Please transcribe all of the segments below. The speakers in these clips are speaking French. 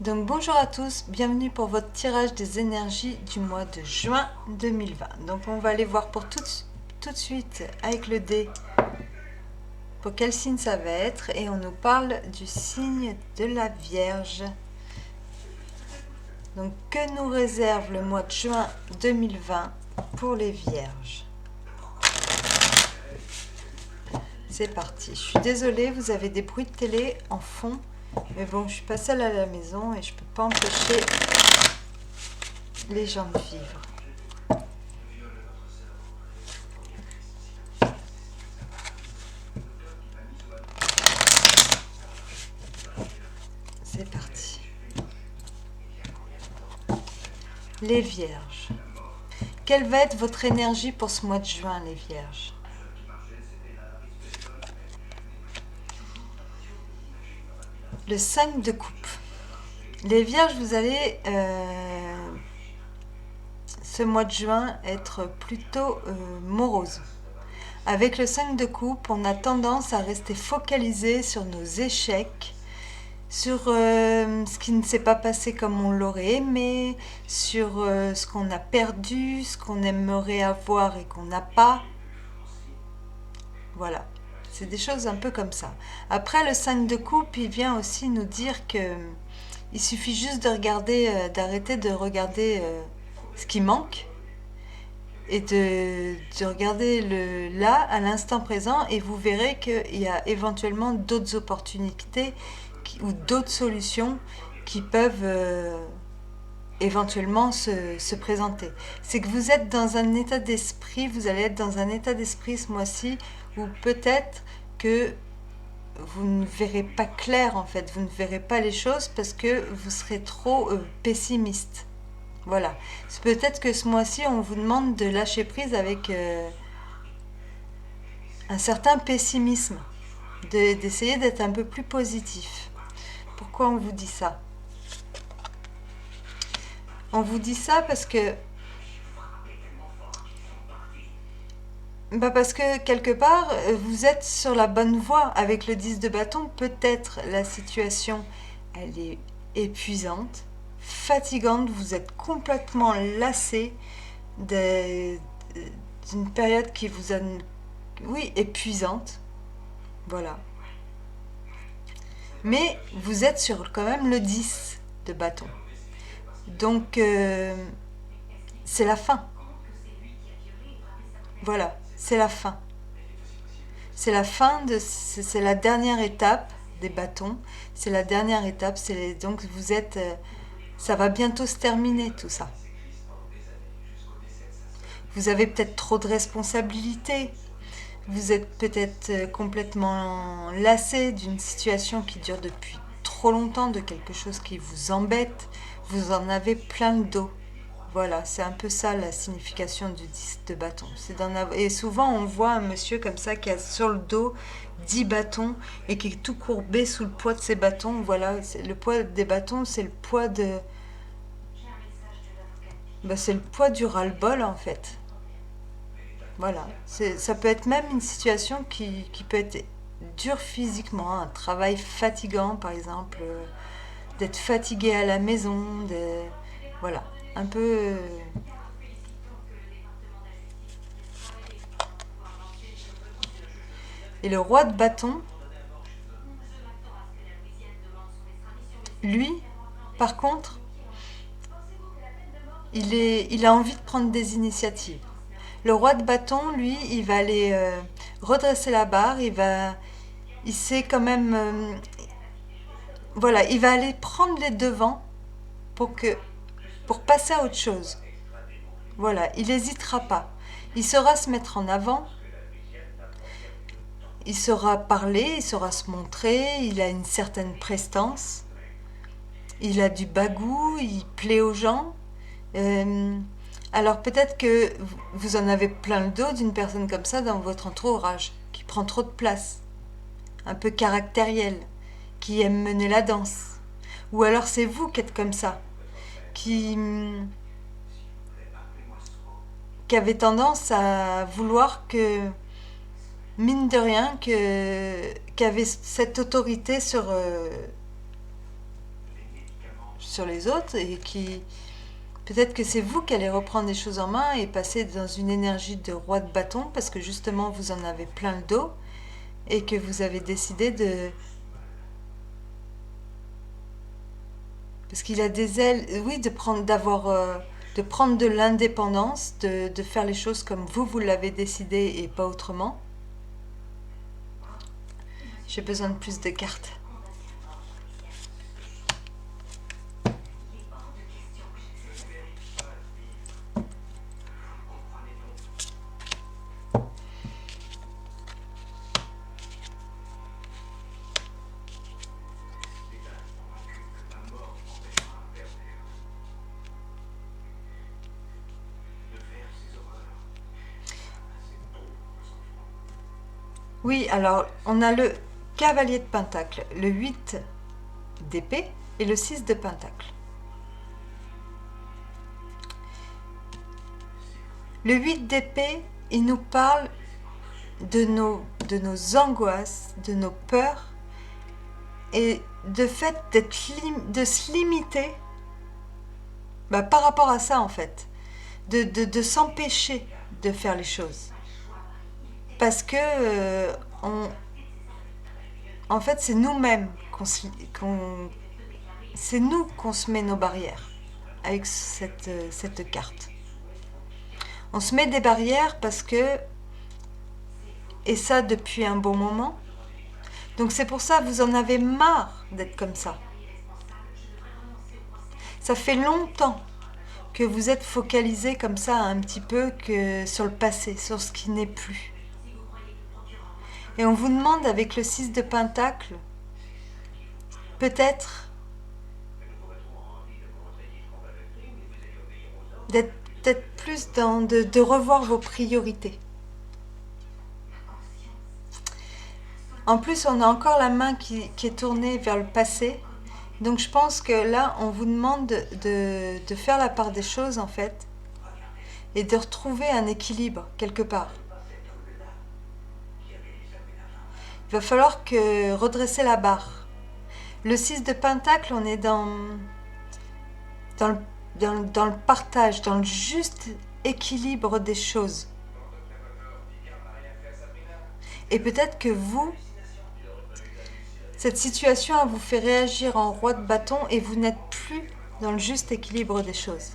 Donc bonjour à tous, bienvenue pour votre tirage des énergies du mois de juin 2020. Donc on va aller voir pour tout de suite avec le dé pour quel signe ça va être et on nous parle du signe de la Vierge. Donc que nous réserve le mois de juin 2020 pour les Vierges? C'est parti. Je suis désolée, vous avez des bruits de télé en fond, mais bon, je suis pas seule à la maison et je peux pas empêcher les gens de vivre. C'est parti. Les Vierges. Quelle va être votre énergie pour ce mois de juin, les Vierges? Le 5 de coupe. Les Vierges, vous allez, ce mois de juin, être plutôt morose. Avec le 5 de coupe, on a tendance à rester focalisé sur nos échecs, sur ce qui ne s'est pas passé comme on l'aurait aimé, sur ce qu'on a perdu, ce qu'on aimerait avoir et qu'on n'a pas. Voilà, c'est des choses un peu comme ça. Après, le 5 de coupe, il vient aussi nous dire que il suffit juste de regarder, d'arrêter de regarder ce qui manque et de regarder le là, à l'instant présent, et vous verrez qu'il y a éventuellement d'autres opportunités ou d'autres solutions qui peuvent éventuellement se présenter. C'est que vous êtes dans un état d'esprit, vous allez être dans un état d'esprit ce mois-ci où peut-être que vous ne verrez pas clair en fait, vous ne verrez pas les choses parce que vous serez trop pessimiste. Voilà. C'est peut-être que ce mois-ci, on vous demande de lâcher prise avec un certain pessimisme, d'essayer d'être un peu plus positif. Pourquoi on vous dit ça? On vous dit ça parce que parce que quelque part, vous êtes sur la bonne voie. Avec le 10 de bâton, peut-être la situation, elle est épuisante, fatigante, vous êtes complètement lassé d'une période qui vous a... Oui, épuisante. Voilà. Mais vous êtes sur quand même le 10 de bâton. Donc, c'est la fin. Voilà, c'est la fin. C'est la fin de... C'est la dernière étape des bâtons. C'est la dernière étape. Donc, vous êtes... ça va bientôt se terminer, tout ça. Vous avez peut-être trop de responsabilités. Vous êtes peut-être complètement lassé d'une situation qui dure depuis trop longtemps, de quelque chose qui vous embête. Vous en avez plein le dos. Voilà, c'est un peu ça la signification du 10 de bâton. Et souvent, on voit un monsieur comme ça qui a sur le dos 10 bâtons et qui est tout courbé sous le poids de ses bâtons. Voilà, le poids des bâtons, c'est le poids de... c'est le poids du ras-le-bol en fait. Voilà, ça peut être même une situation qui peut être dure physiquement, un travail fatigant par exemple, d'être fatigué à la maison, voilà, un peu... Et le roi de bâton, lui, par contre, il a envie de prendre des initiatives. Le roi de bâton, lui, il va aller redresser la barre, il sait quand même, voilà, il va aller prendre les devants pour passer à autre chose. Voilà, il n'hésitera pas. Il saura se mettre en avant, il saura parler, il saura se montrer, il a une certaine prestance, il a du bagou, il plaît aux gens. Euh, alors peut-être que vous en avez plein le dos d'une personne comme ça dans votre entourage, qui prend trop de place, un peu caractériel, qui aime mener la danse. Ou alors c'est vous qui êtes comme ça, qui, qui avez tendance à vouloir que, mine de rien, qu'avait cette autorité sur les autres et qui... Peut-être que c'est vous qui allez reprendre les choses en main et passer dans une énergie de roi de bâton parce que justement vous en avez plein le dos et que vous avez décidé de... Parce qu'il a des ailes, oui, de prendre de l'indépendance, de faire les choses comme vous l'avez décidé et pas autrement. J'ai besoin de plus de cartes. Oui, alors on a le cavalier de pentacle, le 8 d'épée et le 6 de pentacle. Le 8 d'épée, il nous parle de nos angoisses, de nos peurs et de fait de se limiter par rapport à ça en fait, de s'empêcher de faire les choses. Parce que en fait c'est nous-mêmes c'est nous qu'on se met nos barrières avec cette carte. On se met des barrières parce que, et ça depuis un bon moment, donc c'est pour ça que vous en avez marre d'être comme ça. Ça fait longtemps que vous êtes focalisé comme ça un petit peu que sur le passé, sur ce qui n'est plus. Et on vous demande avec le 6 de pentacle, peut-être d'être peut-être plus de revoir vos priorités. En plus, on a encore la main qui est tournée vers le passé. Donc je pense que là, on vous demande de faire la part des choses, en fait, et de retrouver un équilibre quelque part. Il va falloir que redresser la barre. Le 6 de pentacle, on est dans le partage, dans le juste équilibre des choses. Et peut-être que vous, cette situation vous fait réagir en roi de bâton et vous n'êtes plus dans le juste équilibre des choses.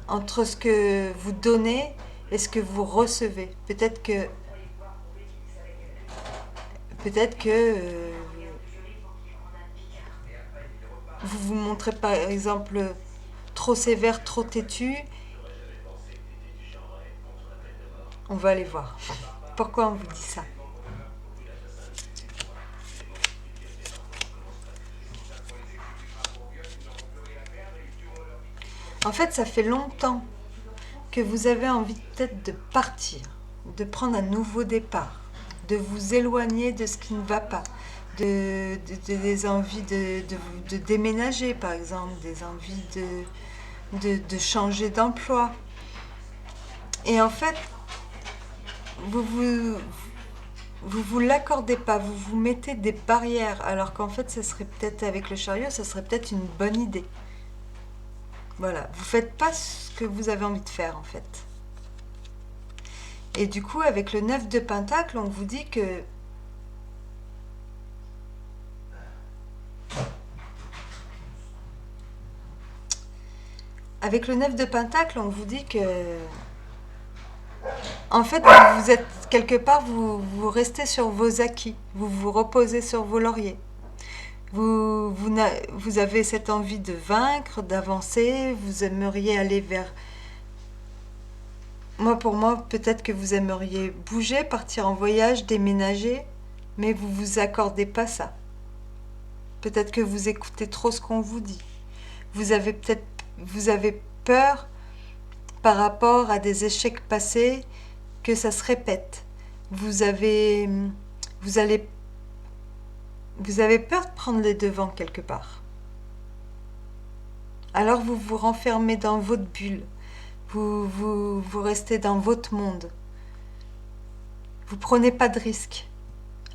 Entre ce que vous donnez et ce que vous recevez. Peut-être que vous vous montrez par exemple trop sévère, trop têtu. On va aller voir. Pourquoi on vous dit ça? En fait, ça fait longtemps que vous avez envie peut-être de partir, de prendre un nouveau départ, de vous éloigner de ce qui ne va pas, des envies de déménager par exemple, des envies de changer d'emploi. Et en fait, vous l'accordez pas, vous vous mettez des barrières, alors qu'en fait, ça serait peut-être avec le chariot, ça serait peut-être une bonne idée. Voilà, vous faites pas ce que vous avez envie de faire en fait. Et du coup, avec le 9 de pentacle, on vous dit que avec le 9 de pentacle, on vous dit que en fait, vous êtes quelque part, vous restez sur vos acquis, vous vous reposez sur vos lauriers. Vous avez cette envie de vaincre, d'avancer, vous aimeriez aller vers... Pour moi, peut-être que vous aimeriez bouger, partir en voyage, déménager, mais vous vous accordez pas ça. Peut-être que vous écoutez trop ce qu'on vous dit. Vous avez peur par rapport à des échecs passés que ça se répète. Vous avez peur de prendre les devants quelque part. Alors vous vous renfermez dans votre bulle. Vous restez dans votre monde. Vous prenez pas de risques.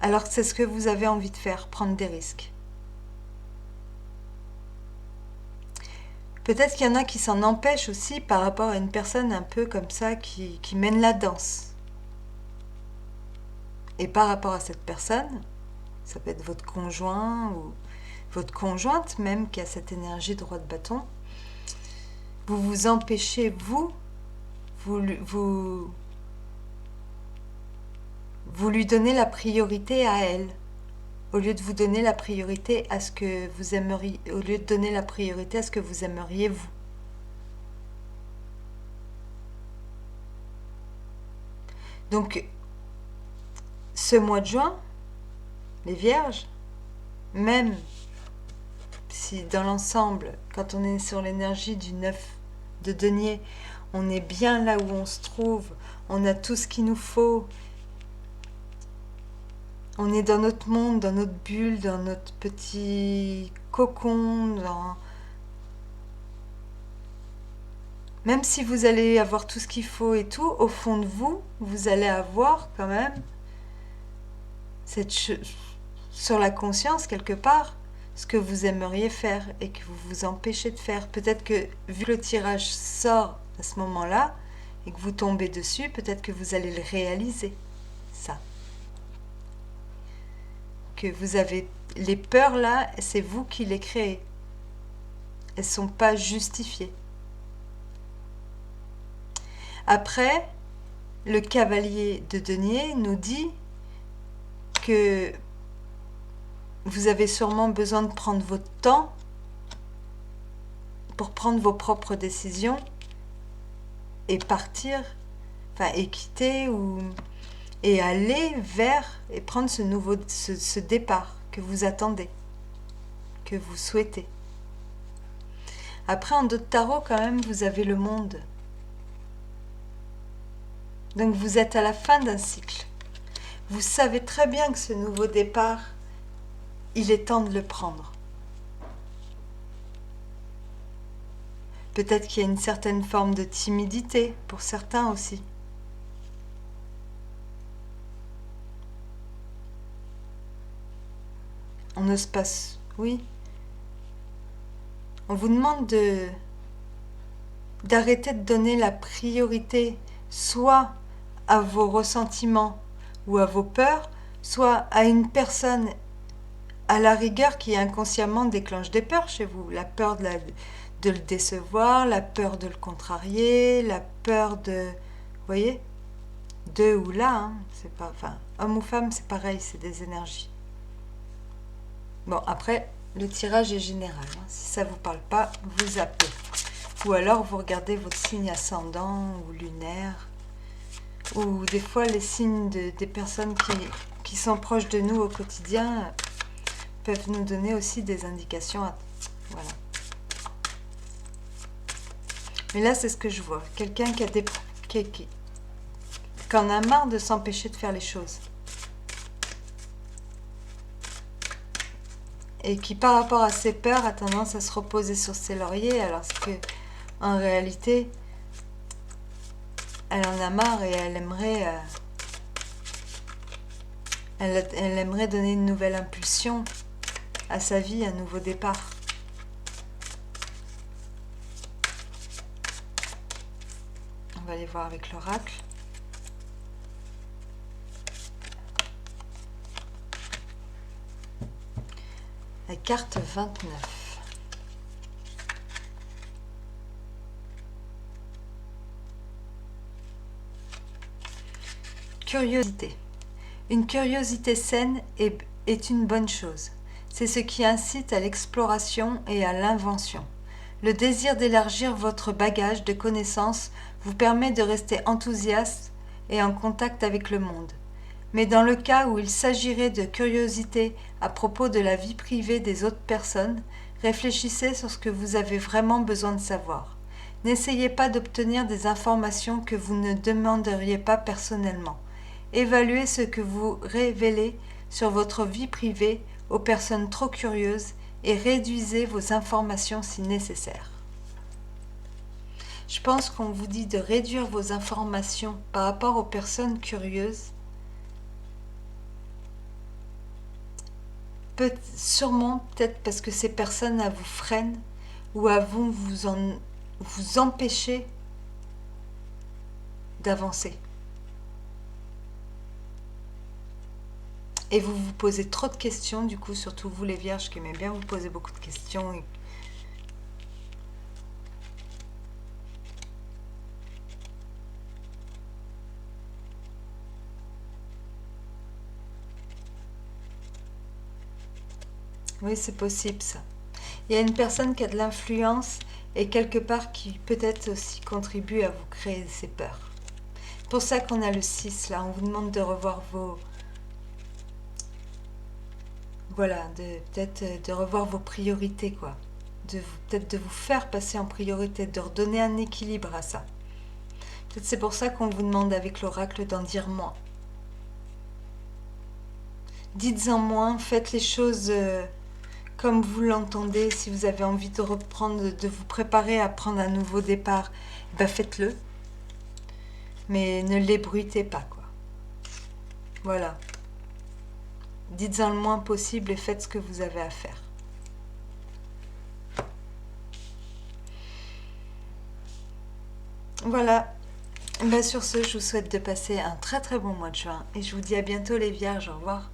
Alors que c'est ce que vous avez envie de faire, prendre des risques. Peut-être qu'il y en a qui s'en empêchent aussi par rapport à une personne un peu comme ça qui mène la danse. Et par rapport à cette personne, ça peut être votre conjoint ou votre conjointe même qui a cette énergie de roi de bâton, vous vous empêchez, vous lui donnez la priorité à elle, au lieu de vous donner la priorité à ce que vous aimeriez, au lieu de donner la priorité à ce que vous aimeriez vous. Donc, ce mois de juin, les vierges, même si dans l'ensemble, quand on est sur l'énergie du 9 de denier, on est bien là où on se trouve, on a tout ce qu'il nous faut, on est dans notre monde, dans notre bulle, dans notre petit cocon, même si vous allez avoir tout ce qu'il faut et tout, au fond de vous, vous allez avoir quand même sur la conscience quelque part ce que vous aimeriez faire et que vous vous empêchez de faire. Peut-être que vu que le tirage sort à ce moment-là et que vous tombez dessus, peut-être que vous allez le réaliser, ça. Que vous avez les peurs là, c'est vous qui les créez. Elles ne sont pas justifiées. Après, le cavalier de denier nous dit que vous avez sûrement besoin de prendre votre temps pour prendre vos propres décisions et partir, enfin et quitter et aller vers et prendre ce départ que vous attendez, que vous souhaitez. Après, en dos de tarot, quand même, vous avez le monde. Donc vous êtes à la fin d'un cycle. Vous savez très bien que ce nouveau départ, il est temps de le prendre. Peut-être qu'il y a une certaine forme de timidité pour certains aussi. On n'ose pas... Oui. On vous demande d'arrêter de donner la priorité soit à vos ressentiments ou à vos peurs, soit à une personne à la rigueur qui inconsciemment déclenche des peurs chez vous. La peur de le décevoir, la peur de le contrarier, la peur de... Vous voyez, de ou là, hein, c'est pas... Enfin, homme ou femme, c'est pareil, c'est des énergies. Bon, après, le tirage est général. Hein. Si ça ne vous parle pas, vous zappez. Ou alors, vous regardez votre signe ascendant ou lunaire. Ou des fois, les signes des personnes qui sont proches de nous au quotidien peuvent nous donner aussi des indications. Voilà. Mais là, c'est ce que je vois. Quelqu'un qui en a marre de s'empêcher de faire les choses. Et qui, par rapport à ses peurs, a tendance à se reposer sur ses lauriers, alors que, en réalité, elle en a marre et elle aimerait donner une nouvelle impulsion à sa vie, un nouveau départ. On va aller voir avec l'oracle. La carte 29. Curiosité. Une curiosité saine est une bonne chose. C'est ce qui incite à l'exploration et à l'invention. Le désir d'élargir votre bagage de connaissances vous permet de rester enthousiaste et en contact avec le monde. Mais dans le cas où il s'agirait de curiosité à propos de la vie privée des autres personnes, réfléchissez sur ce que vous avez vraiment besoin de savoir. N'essayez pas d'obtenir des informations que vous ne demanderiez pas personnellement. Évaluez ce que vous révélez sur votre vie privée aux personnes trop curieuses et réduisez vos informations si nécessaire. Je pense qu'on vous dit de réduire vos informations par rapport aux personnes curieuses. Sûrement, peut-être parce que ces personnes vous freinent ou vous empêcher d'avancer. Et vous vous posez trop de questions, du coup, surtout vous les vierges qui aimez bien vous poser beaucoup de questions. Oui, c'est possible ça. Il y a une personne qui a de l'influence et quelque part qui peut-être aussi contribue à vous créer ces peurs. C'est pour ça qu'on a le 6 là, on vous demande de revoir vos... Voilà, peut-être de revoir vos priorités quoi. Peut-être de vous faire passer en priorité, de redonner un équilibre à ça. Peut-être c'est pour ça qu'on vous demande avec l'oracle d'en dire moins. Dites-en moins, faites les choses comme vous l'entendez. Si vous avez envie de reprendre, de vous préparer à prendre un nouveau départ, ben faites-le. Mais ne l'ébruitez pas, quoi. Voilà. Dites-en le moins possible et faites ce que vous avez à faire. Voilà. Ben sur ce, je vous souhaite de passer un très très bon mois de juin et je vous dis à bientôt les vierges. Au revoir.